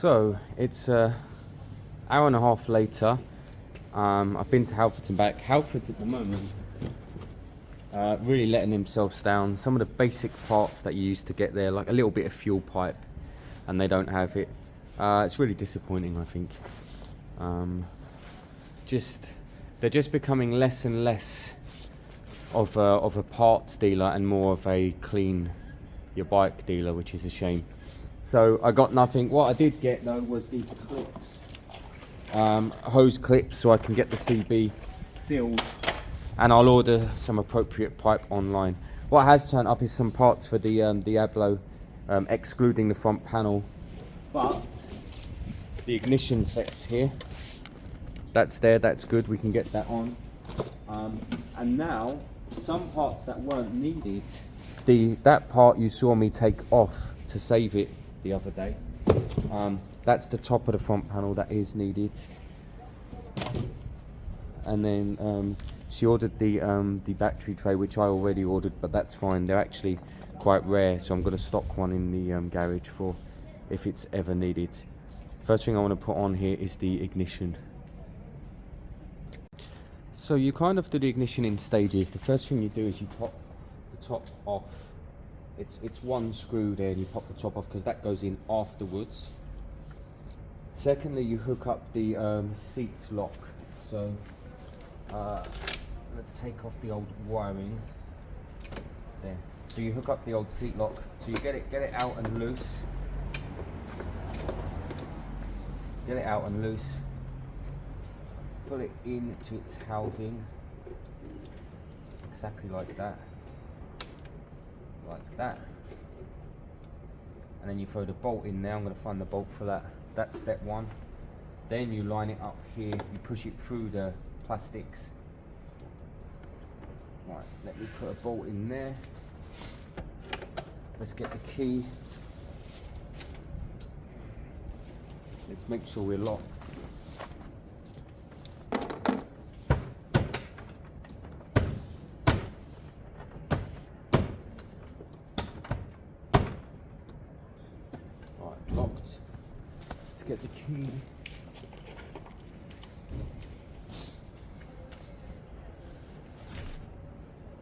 So it's an hour and a half later. I've been to Halfords and back. Halfords at the moment really letting themselves down. Some of the basic parts that you used to get there, like a little bit of fuel pipe, and they don't have it. It's really disappointing, I think. They're just becoming less and less of a parts dealer and more of a clean your bike dealer, which is a shame. So I got nothing. What I did get though was these clips, hose clips, so I can get the CB sealed, and I'll order some appropriate pipe online. What has turned up is some parts for the Diablo, excluding the front panel, but the ignition sets here, that's there, that's good, we can get that on. And now some parts that weren't needed, that part you saw me take off to save it the other day, that's the top of the front panel that is needed. And then she ordered the battery tray, which I already ordered, but that's fine. They're actually quite rare, so I'm going to stock one in the garage for if it's ever needed. First thing I want to put on here is the ignition. So you kind of do the ignition in stages. The first thing you do is you pop the top off. It's one screw there, and you pop the top off because that goes in afterwards. Secondly, you hook up the seat lock. So let's take off the old wiring there. So you hook up the old seat lock. So you get it out and loose. Get it out and loose. Put it into its housing, exactly like that. Like that, and then you throw the bolt in there. I'm going to find the bolt for that. That's step one. Then you line it up here, you push it through the plastics. Right, let me put a bolt in there. Let's get the key. Let's make sure we're locked. Locked. Let's get the key.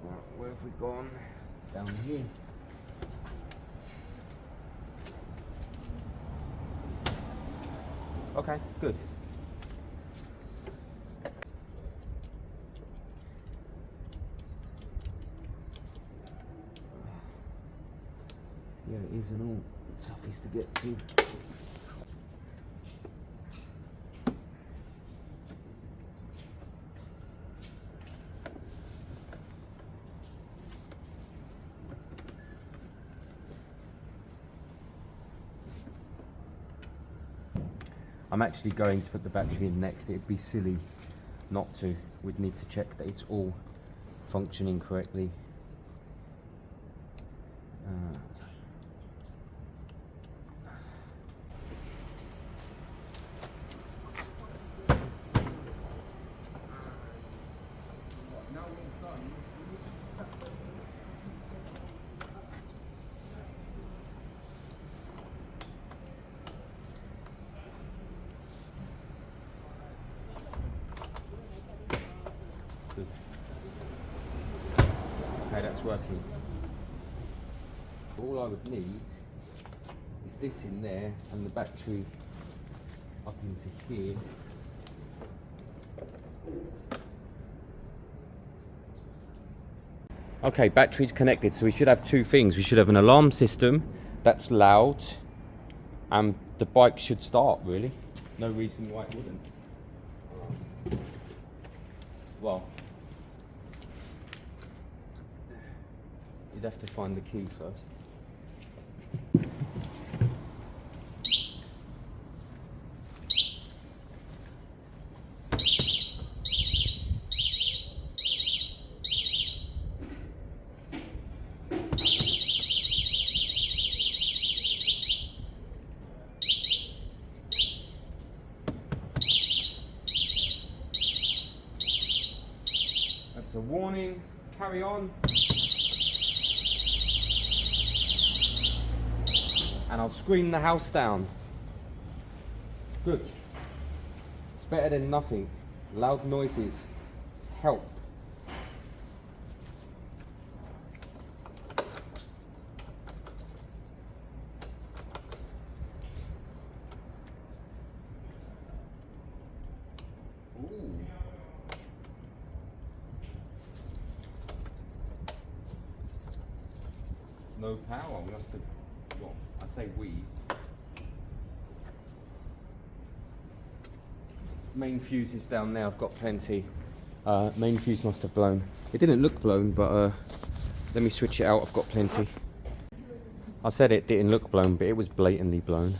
Right, where have we gone? Down here. Okay, good. Yeah, it is and all. It's toughest to get to. I'm actually going to put the battery in next. It'd be silly not to. We'd need to check that it's all functioning correctly. Okay, that's working. All I would need is this in there and the battery up into here. Okay, battery's connected, so we should have two things. We should have an alarm system that's loud, and the bike should start, really. No reason why it wouldn't. Well, you'd have to find the key first. That's a warning. Carry on. And I'll scream the house down. Good. It's better than nothing. Loud noises help. Ooh. No power. We must have. Well, I say we. Main fuse is down there. I've got plenty. Main fuse must have blown. It didn't look blown, but let me switch it out. I've got plenty. I said it didn't look blown, but it was blatantly blown.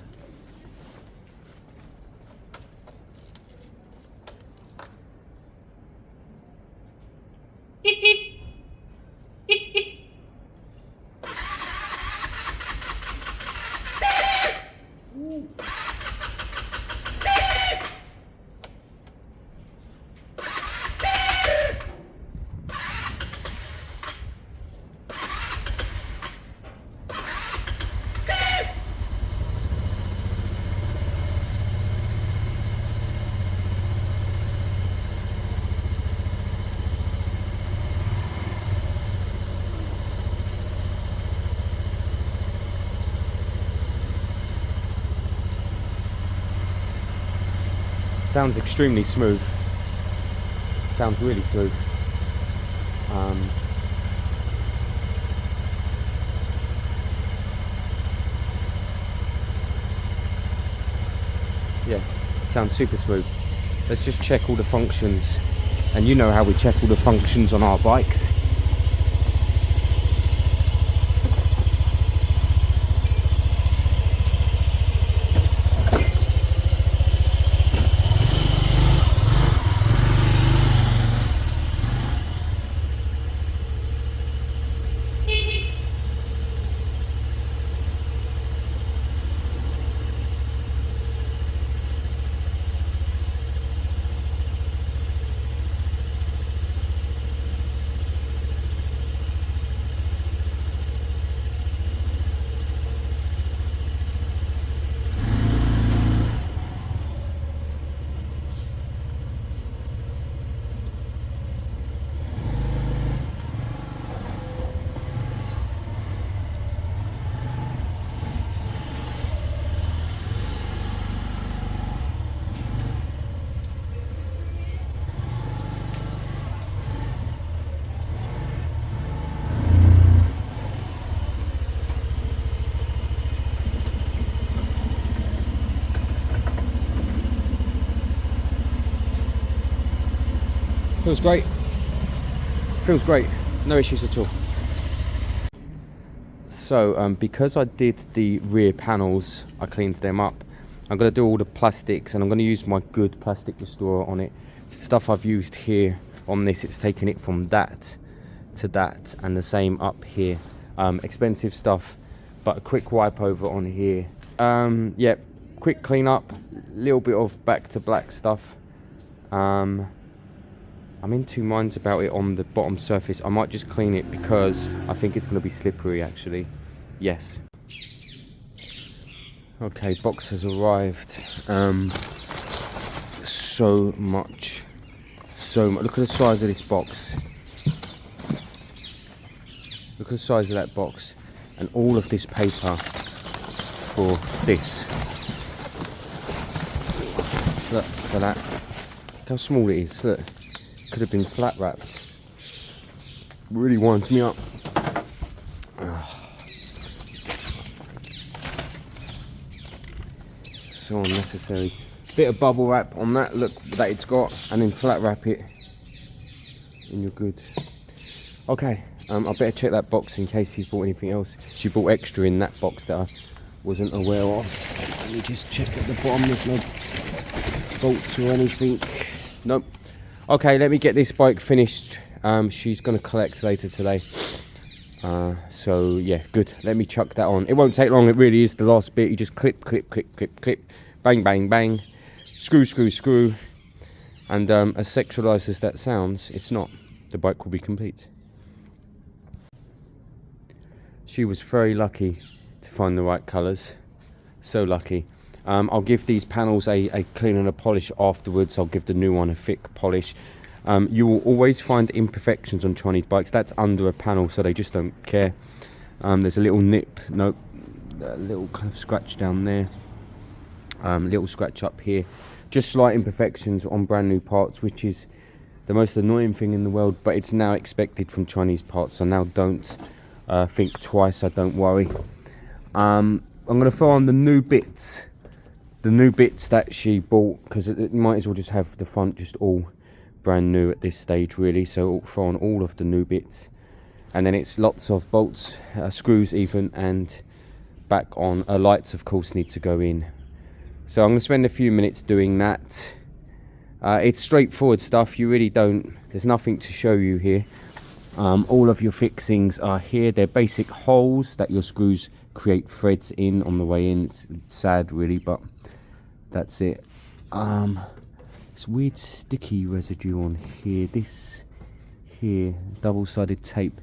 Sounds extremely smooth. Sounds really smooth. Yeah, sounds super smooth. Let's just check all the functions. And you know how we check all the functions on our bikes. Feels great. Feels great. No issues at all. So because I did the rear panels, I cleaned them up. I'm going to do all the plastics, and I'm going to use my good plastic restorer on it. It's stuff I've used here on this. It's taken it from that to that, and the same up here. Expensive stuff, but a quick wipe over on here. Yeah, quick clean up, little bit of back to black stuff. I'm in two minds about it on the bottom surface. I might just clean it because I think it's going to be slippery actually. Yes. Okay, box has arrived. So much. Look at the size of this box. Look at the size of that box. And all of this paper for this. Look for that. Look how small it is. Look. Could have been flat wrapped. Really winds me up. So unnecessary. Bit of bubble wrap on that, look that it's got, and then flat wrap it and you're good. Okay, I better check that box in case she's bought anything else. She bought extra in that box that I wasn't aware of. Let me just check at the bottom, there's no bolts or anything. Nope. Okay, let me get this bike finished. She's going to collect later today. So, yeah, good. Let me chuck that on. It won't take long. It really is the last bit. You just clip, clip, clip, clip, clip. Bang, bang, bang. Screw, screw, screw. And as sexualised as that sounds, it's not. The bike will be complete. She was very lucky to find the right colours. So lucky. I'll give these panels a clean and a polish afterwards. I'll give the new one a thick polish. You will always find imperfections on Chinese bikes. That's under a panel, so they just don't care. There's a little nip, a little kind of scratch down there, little scratch up here. Just slight imperfections on brand new parts, which is the most annoying thing in the world, but it's now expected from Chinese parts, so now don't think twice, don't worry. I'm going to throw on the new bits that she bought, because it might as well just have the front just all brand new at this stage really, so I'll throw on all of the new bits, and then it's lots of bolts, screws even, and back on. Lights of course need to go in, so I'm going to spend a few minutes doing that. It's straightforward stuff, you really don't, there's nothing to show you here. All of your fixings are here. They're basic holes that your screws create threads in on the way in. It's sad really, but that's it. It's weird sticky residue on here. This here, double-sided tape.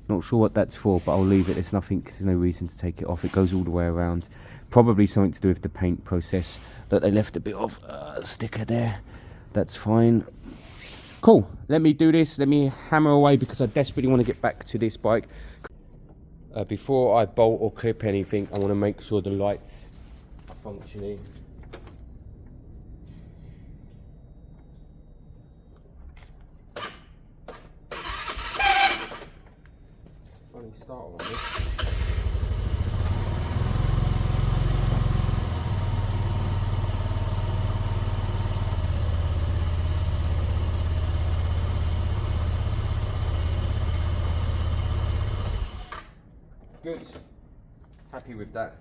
Not sure what that's for, but I'll leave it. There's no reason to take it off. It goes all the way around. Probably something to do with the paint process, that they left a bit of sticker there. That's fine. Cool, let me do this, let me hammer away, because I desperately want to get back to this bike. Before I bolt or clip anything, I want to make sure the lights are functioning. Funny start on this. Good, happy with that.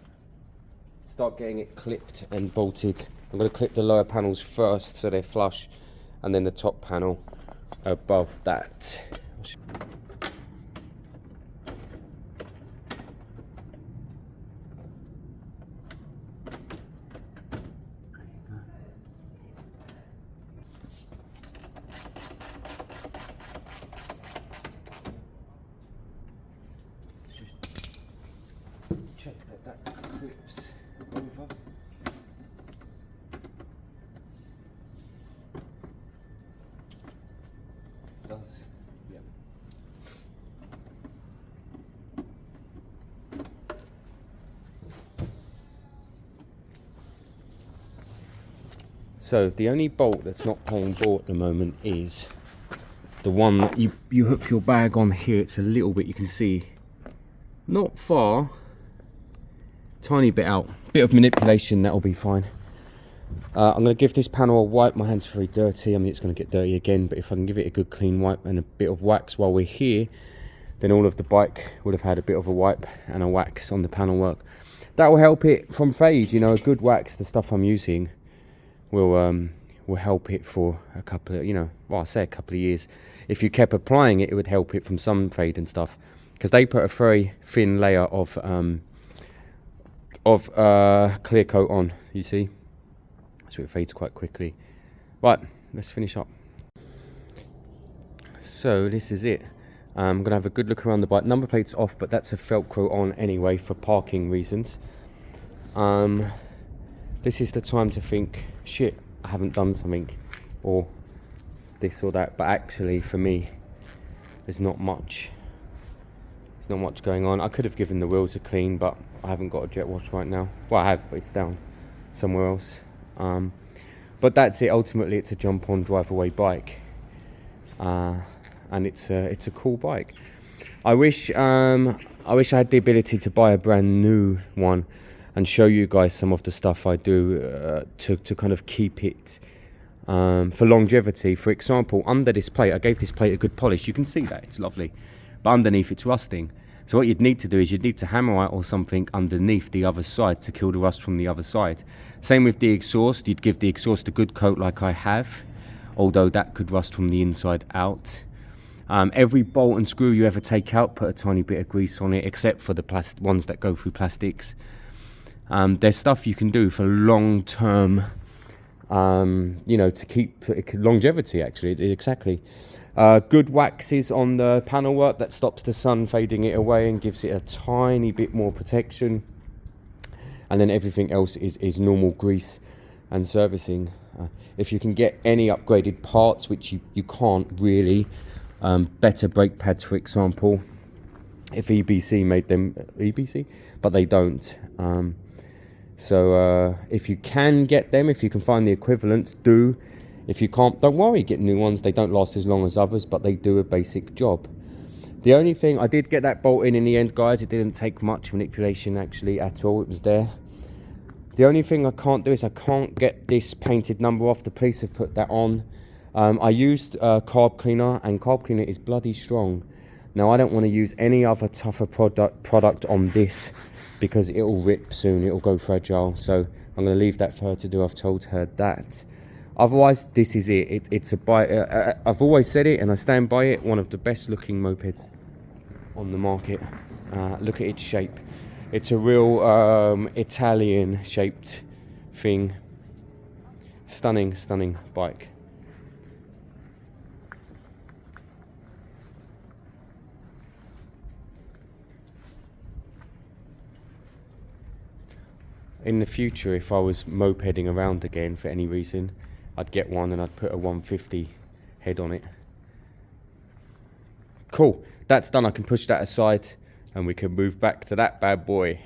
Start getting it clipped and bolted. I'm going to clip the lower panels first so they're flush, and then the top panel above that. Check that clips over. Does, yeah. So the only bolt that's not playing ball at the moment is the one that you hook your bag on here. It's a little bit, you can see, not far. Tiny bit out, bit of manipulation, that'll be fine. I'm going to give this panel a wipe. My hands are very dirty, I mean it's going to get dirty again, but if I can give it a good clean wipe and a bit of wax while we're here, then all of the bike would have had a bit of a wipe and a wax on the panel work. That will help it from fade, you know. A good wax, the stuff I'm using, will help it for a couple of, you know, well I say a couple of years. If you kept applying it, it would help it from some fade and stuff, because they put a very thin layer of clear coat on, you see, so it fades quite quickly. Right, let's finish up. So this is it. I'm gonna have a good look around the bike. Number plate's off, but that's a Velcro on anyway for parking reasons. This is the time to think, shit, I haven't done something, or this or that. But actually for me, there's not much going on. I could have given the wheels a clean, but I haven't got a jet wash right now. Well, I have, but it's down somewhere else. But that's it. Ultimately, it's a jump on, drive away bike, and it's a cool bike. I wish I had the ability to buy a brand new one and show you guys some of the stuff I do to kind of keep it for longevity. For example, under this plate, I gave this plate a good polish. You can see that it's lovely, but underneath it's rusting. So what you'd need to do is you'd need to hammerite or something underneath the other side to kill the rust from the other side. Same with the exhaust. You'd give the exhaust a good coat like I have, although that could rust from the inside out. Every bolt and screw you ever take out, put a tiny bit of grease on it, except for the ones that go through plastics. There's stuff you can do for long-term, you know, to keep longevity, actually, exactly. Good waxes on the panel work that stops the sun fading it away and gives it a tiny bit more protection. and then everything else is normal grease and servicing. If you can get any upgraded parts, which you can't really, better brake pads, for example, if EBC made them, EBC, but they don't. So if you can get them, if you can find the equivalents, do. If you can't, don't worry, get new ones. They don't last as long as others, but they do a basic job. The only thing, I did get that bolt in the end, guys. It didn't take much manipulation actually at all. It was there. The only thing I can't do is I can't get this painted number off. The police have put that on. I used carb cleaner, and carb cleaner is bloody strong. Now I don't want to use any other tougher product on this, because it will rip soon, it will go fragile. So I'm going to leave that for her to do. I've told her that. Otherwise, this is it. It's a bike. I've always said it, and I stand by it. One of the best looking mopeds on the market. Look at its shape. It's a real Italian shaped thing. Stunning, stunning bike. In the future, if I was mopeding around again for any reason, I'd get one and I'd put a 150 head on it. Cool, that's done. I can push that aside and we can move back to that bad boy.